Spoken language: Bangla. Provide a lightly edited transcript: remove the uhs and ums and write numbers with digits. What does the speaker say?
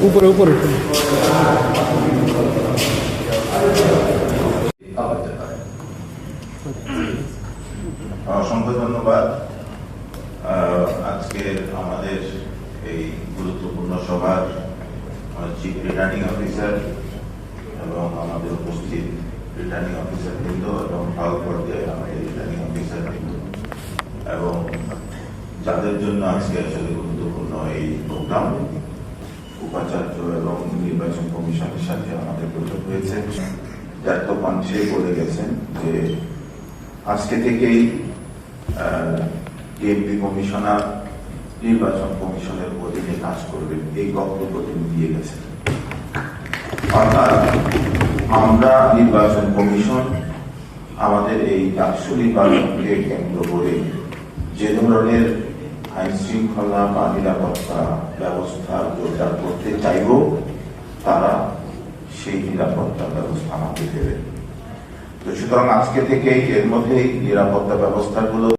উপরে উপরে অসংখ্য ধন্যবাদ। আজকে আমাদের এই গুরুত্বপূর্ণ সভার চিফ রিটার্নিং অফিসার এবং আমাদের উপস্থিত রিটার্নিং অফিসার বৃন্দ এবং হল পর্যায়ে আমাদের রিটার্নিং অফিসার বৃন্দ এবং যাদের জন্য আজকে আসলে গুরুত্বপূর্ণ এই প্রোগ্রাম, উপাচার্য এবং নির্বাচন কমিশনের সাথে আমাদের বৈঠক হয়েছে। যার তো পাঞ্চে বলে গেছেন যে আজকে থেকেই ডিএমপি কমিশনার নির্বাচন কমিশনের অধীনে কাজ করবেন, এই বক্তব্য তিনি দিয়ে গেছেন। অর্থাৎ আমরা নির্বাচন কমিশন আমাদের এই ডাকসু নির্বাচনকে কেন্দ্র করে যে ধরনের আইন শৃঙ্খলা বা নিরাপত্তা ব্যবস্থা জোরদার করতে চাইব, তারা সেই নিরাপত্তা ব্যবস্থা আমাদের দেবে। তো সুতরাং আজকে থেকেই এর মধ্যেই নিরাপত্তা ব্যবস্থাগুলো